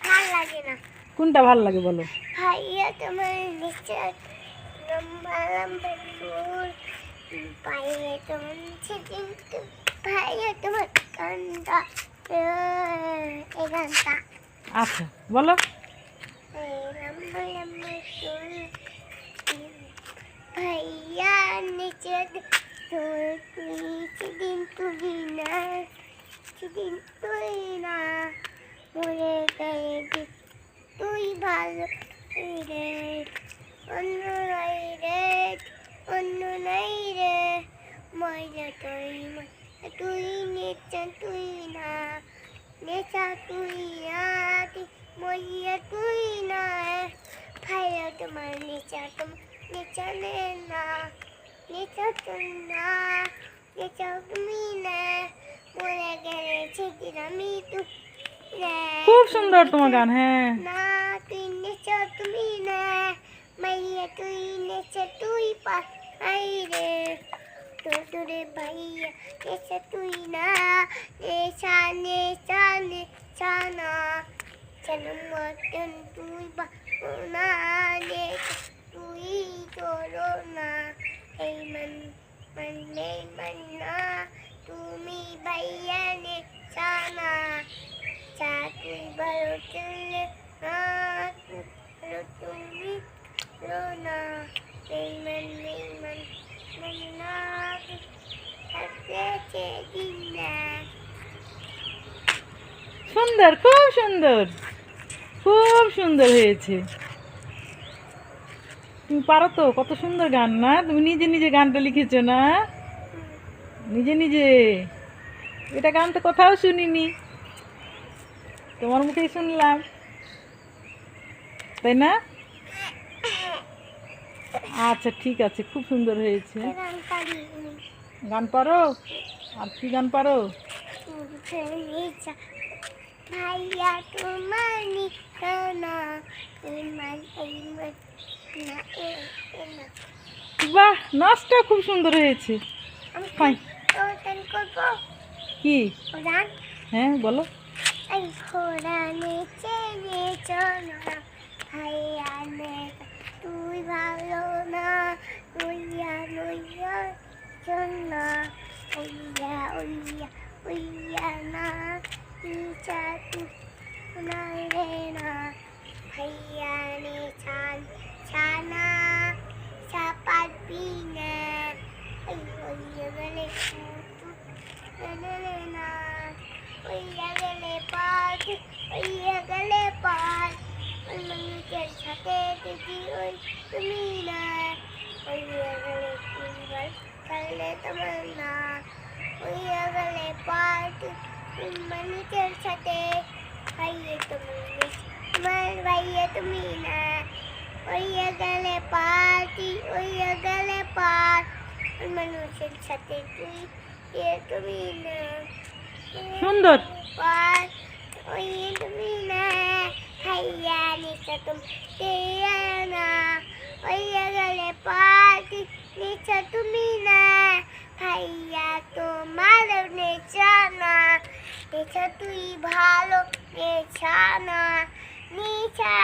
ভালো লাগে না। কোনটা ভালো লাগে বলো? ভাইয়া তোমার নিচে লম্বা লম্বা চুল, পায়ে তোমার নিচে কিন্তু ভাইয়া তোমার কানটা এই গানটা। আচ্ছা বলো। লম্বা লম্বা চুল, ভাইয়া নিচে তোর তুই সেদিন তুই না, সেদিন তুই না, মরে গেলে তুই ভালো রে, অন্য নাই রে, অন্য নাই রে, মজা তুই নেচা তুই না, নেচা তুই না, মজা তুই না, ভাইয়া তোমার নেচা নেচালে না, নেচা তুই না, নেচা তুমি না, মরে গেলে সেদিন আমি তুই খুব সুন্দর তোমার গান। হ্যাঁ না, তুই নেচা তুমি না, মাইয়া তুই নেচা তুই পাই রে, তোরে ভাইয়া নেচা তুই না, নেচা নেচা নেচা না, যেন মতন তুই না, নেচা তুই তোরো না, এই মানে না, তুমি ভাইয়া নেচা না, চাকরি ভালো চলে না, তুমি না, এই মান না, থাকতে দিন না। সুন্দর, খুব সুন্দর, খুব সুন্দর হয়েছে। তুমি পারো তো, কত সুন্দর গান না? তুমি নিজে নিজে গানটা লিখেছো না? নিজে নিজে? এটা গান তো কোথাও শুনিনি, তোমার মুখেই শুনলাম, তাই না? আচ্ছা ঠিক আছে, খুব সুন্দর হয়েছে। গান পারো? আর কি গান পারো? ভাইয়া তোমার নিকানা, বাহ, নাচটা খুব সুন্দর হয়েছে। কি? হ্যাঁ বলো। ঘোড়া নেচে নেচো না, ভাইয়া নে তুই ভালো না, লইয়া লইয়া না, ওইয়া ওইয়া ওইয়া না, নিচা তুই না রে না, ভাইয়া নে ছান ছানা চাপাবি না, ওইয়া গেলে না, ওইয়া গেলে পার, ওইয়া গেলে পার, ওই মানুষের সাথে দেখি ওই তুমি না, ওইয়া গেলে কুম্বার কালে তোমার না, ওইয়া গেলে পার, ওই মানুষের সাথে, ভাইয়া তোমার ভাইয়া তুমি না, ওইয়া গেলে পার, ওইয়া গেলে পার, ওই মানুষের সাথে তুমি না, সুন্দর। ওই তুমি না, ভাইয়া নিচা তুমি না, ওইয়া গেলে পার্টি নিচা তুমি না, ভাইয়া তোমার নেচা না, নেচা তুই ভালো নেচা না, নিচা